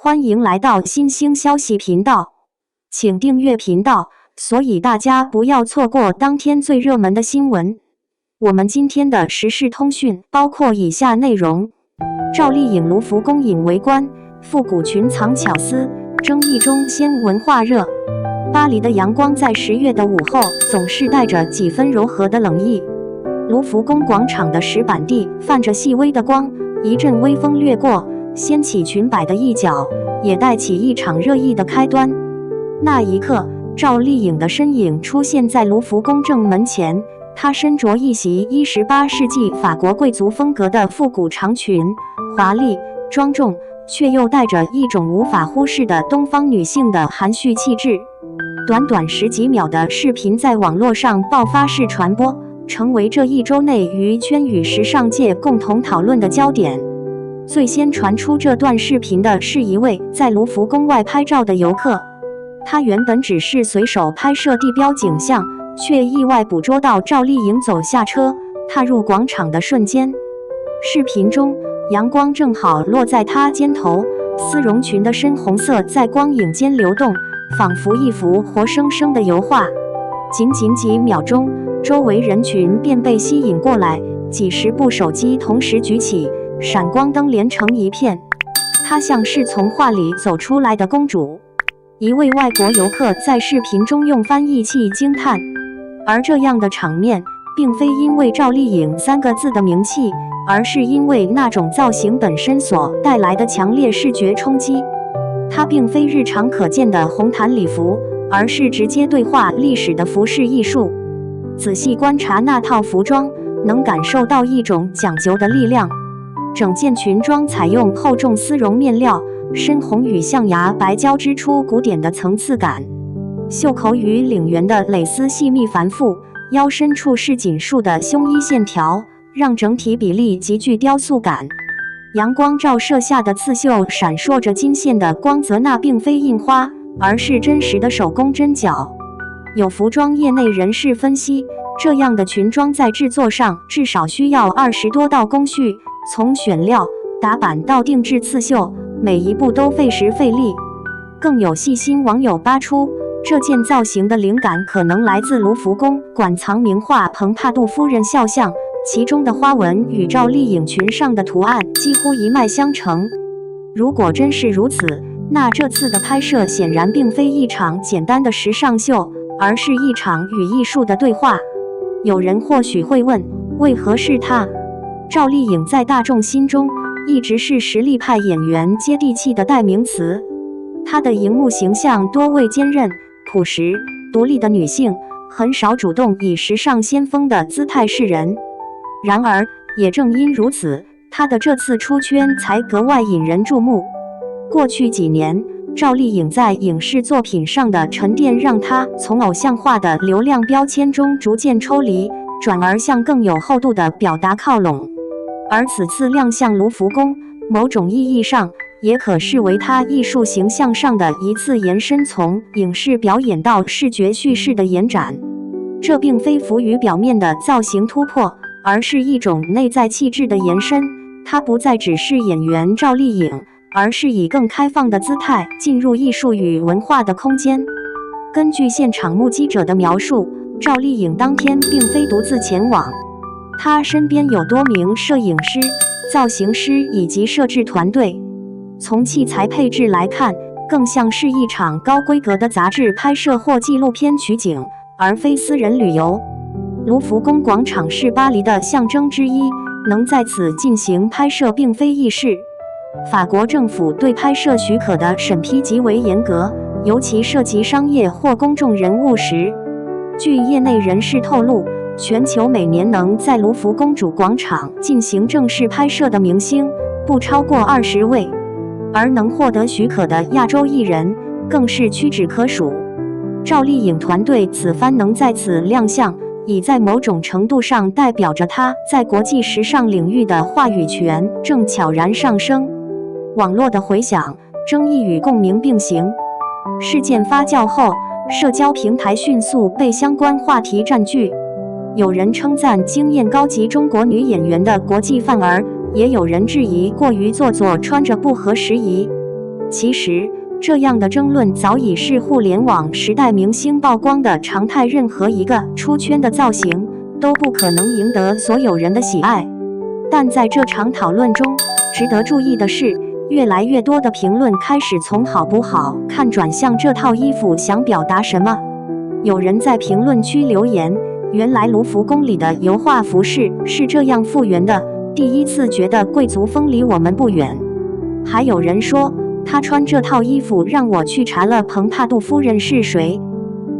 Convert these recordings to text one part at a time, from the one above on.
欢迎来到新兴消息频道，请订阅频道，所以大家不要错过当天最热门的新闻。我们今天的时事通讯包括以下内容：赵丽颖卢浮宫引围观，复古裙藏巧思，争议中鲜文化热。巴黎的阳光在10月的午后总是带着几分柔和的冷意。卢浮宫广场的石板地泛着细微的光，一阵微风掠过，掀起裙摆的一角，也带起一场热议的开端。那一刻，赵丽颖的身影出现在卢浮宫正门前，她身着一袭18世纪法国贵族风格的复古长裙，华丽庄重，却又带着一种无法忽视的东方女性的含蓄气质。短短10几秒的视频在网络上爆发式传播，成为这一周内娱圈与时尚界共同讨论的焦点。最先传出这段视频的是一位在卢浮宫外拍照的游客，他原本只是随手拍摄地标景象，却意外捕捉到赵丽颖走下车，踏入广场的瞬间。视频中，阳光正好落在她肩头，丝绒裙的深红色在光影间流动，仿佛一幅活生生的油画。仅几秒钟，周围人群便被吸引过来，几十部手机同时举起，闪光灯连成一片。她像是从画里走出来的公主。一位外国游客在视频中用翻译器惊叹，而这样的场面并非因为赵丽颖3个字的名气，而是因为那种造型本身所带来的强烈视觉冲击。它并非日常可见的红毯礼服，而是直接对话历史的服饰艺术。仔细观察那套服装，能感受到一种讲究的力量。整件裙装采用厚重丝绒面料，深红与象牙白交织出古典的层次感。袖口与领缘的蕾丝细密繁复，腰身处是紧束的胸衣线条，让整体比例极具雕塑感。阳光照射下的刺绣闪烁着金线的光泽，那并非印花，而是真实的手工针脚。有服装业内人士分析，这样的裙装在制作上至少需要20多道工序，从选料、打版到定制刺绣，每一步都费时费力。更有细心网友扒出，这件造型的灵感可能来自卢浮宫馆藏名画蓬帕杜夫人肖像，其中的花纹与赵丽颖裙上的图案几乎一脉相承。如果真是如此，那这次的拍摄显然并非一场简单的时尚秀，而是一场与艺术的对话。有人或许会问，为何是她？赵丽颖在大众心中一直是实力派演员接地气的代名词。她的荧幕形象多为坚韧、朴实、独立的女性，很少主动以时尚先锋的姿态示人。然而，也正因如此，她的这次出圈才格外引人注目。过去几年，赵丽颖在影视作品上的沉淀让她从偶像化的流量标签中逐渐抽离，转而向更有厚度的表达靠拢。而此次亮相卢浮宫，某种意义上也可视为她艺术形象上的一次延伸，从影视表演到视觉叙事的延展。这并非浮于表面的造型突破，而是一种内在气质的延伸。她不再只是演员赵丽颖，而是以更开放的姿态进入艺术与文化的空间。根据现场目击者的描述，赵丽颖当天并非独自前往，她身边有多名摄影师、造型师以及摄制团队。从器材配置来看，更像是一场高规格的杂志拍摄或纪录片取景，而非私人旅游。卢浮宫广场是巴黎的象征之一，能在此进行拍摄并非易事。法国政府对拍摄许可的审批极为严格，尤其涉及商业或公众人物时。据业内人士透露，全球每年能在卢浮宫主广场进行正式拍摄的明星不超过20位，而能获得许可的亚洲艺人更是屈指可数。赵丽颖团队此番能在此亮相，已在某种程度上代表着她在国际时尚领域的话语权正悄然上升。网络的回响、争议与共鸣并行。事件发酵后，社交平台迅速被相关话题占据。有人称赞惊艳高级中国女演员的国际范儿，也有人质疑过于做作，穿着不合时宜。其实，这样的争论早已是互联网时代明星曝光的常态，任何一个出圈的造型都不可能赢得所有人的喜爱。但在这场讨论中，值得注意的是，越来越多的评论开始从好不好看转向这套衣服想表达什么。有人在评论区留言，原来卢浮宫里的油画服饰是这样复原的，第一次觉得贵族风离我们不远。还有人说，他穿这套衣服让我去查了蓬帕杜夫人是谁。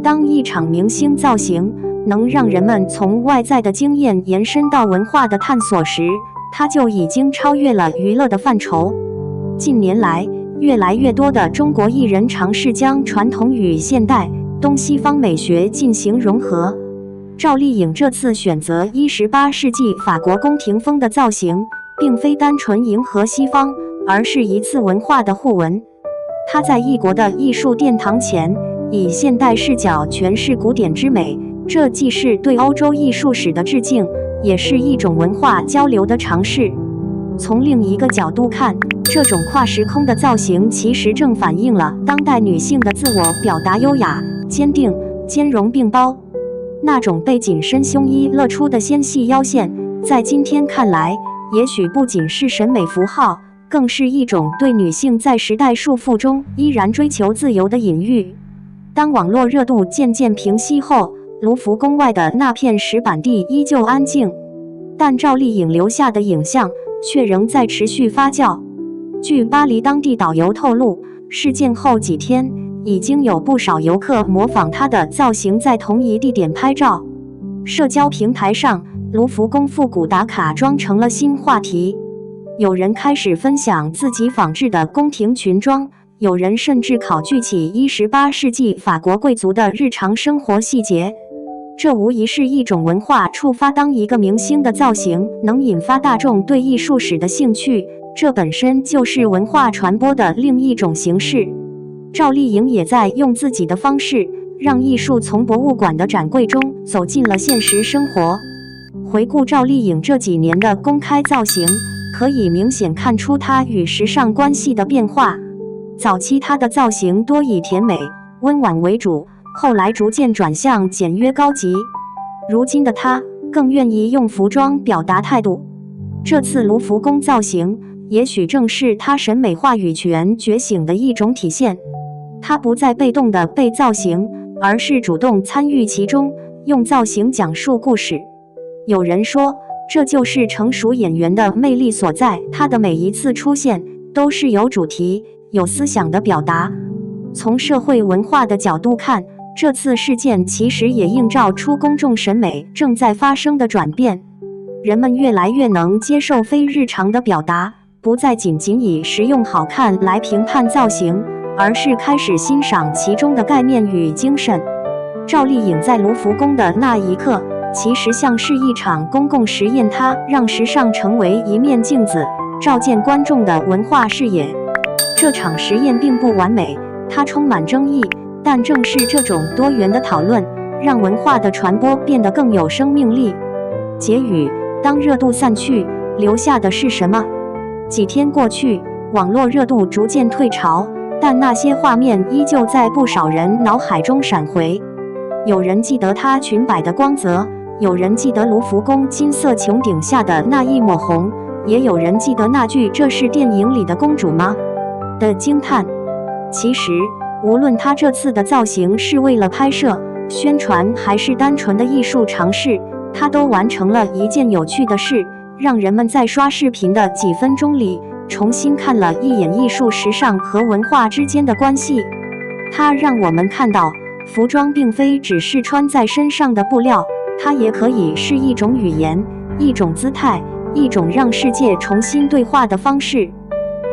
当一场明星造型能让人们从外在的经验延伸到文化的探索时，它就已经超越了娱乐的范畴。近年来，越来越多的中国艺人尝试将传统与现代、东西方美学进行融合。赵丽颖这次选择18世纪法国宫廷风的造型，并非单纯迎合西方，而是一次文化的互文。她在异国的艺术殿堂前，以现代视角诠释古典之美，这既是对欧洲艺术史的致敬，也是一种文化交流的尝试。从另一个角度看，这种跨时空的造型其实正反映了当代女性的自我表达优雅、坚定、兼容并包。那种被紧身胸衣勒出的纤细腰线，在今天看来，也许不仅是审美符号，更是一种对女性在时代束缚中依然追求自由的隐喻。当网络热度渐渐平息后，卢浮宫外的那片石板地依旧安静，但赵丽颖留下的影像却仍在持续发酵。据巴黎当地导游透露，事件后几天，已经有不少游客模仿她的造型在同一地点拍照。社交平台上，卢浮宫复古打卡装成了新话题，有人开始分享自己仿制的宫廷裙装，有人甚至考据起18世纪法国贵族的日常生活细节。这无疑是一种文化触发。当一个明星的造型能引发大众对艺术史的兴趣，这本身就是文化传播的另一种形式。赵丽颖也在用自己的方式，让艺术从博物馆的展柜中走进了现实生活。回顾赵丽颖这几年的公开造型，可以明显看出她与时尚关系的变化。早期她的造型多以甜美、温婉为主，后来逐渐转向简约高级。如今的她更愿意用服装表达态度。这次卢浮宫造型，也许正是她审美话语权觉醒的一种体现。她不再被动地被造型，而是主动参与其中，用造型讲述故事。有人说，这就是成熟演员的魅力所在，她的每一次出现都是有主题、有思想的表达。从社会文化的角度看，这次事件其实也映照出公众审美正在发生的转变。人们越来越能接受非日常的表达，不再仅仅以实用好看来评判造型，而是开始欣赏其中的概念与精神。赵丽颖在卢浮宫的那一刻，其实像是一场公共实验，她让时尚成为一面镜子，照见观众的文化视野。这场实验并不完美，它充满争议，但正是这种多元的讨论，让文化的传播变得更有生命力。结语：当热度散去，留下的是什么？几天过去，网络热度逐渐退潮，但那些画面依旧在不少人脑海中闪回。有人记得她裙摆的光泽，有人记得卢浮宫金色穹顶下的那一抹红，也有人记得那句“这是电影里的公主吗”的惊叹。其实，无论她这次的造型是为了拍摄、宣传，还是单纯的艺术尝试，她都完成了一件有趣的事，让人们在刷视频的几分钟里重新看了一眼艺术、时尚和文化之间的关系。它让我们看到，服装并非只是穿在身上的布料，它也可以是一种语言、一种姿态、一种让世界重新对话的方式。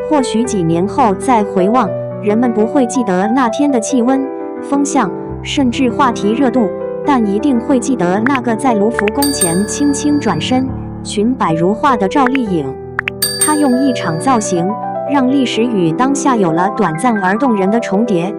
或许几年后再回望，人们不会记得那天的气温、风向，甚至话题热度，但一定会记得那个在卢浮宫前轻轻转身、裙摆如画的赵丽颖。她用一场造型，让历史与当下有了短暂而动人的重叠，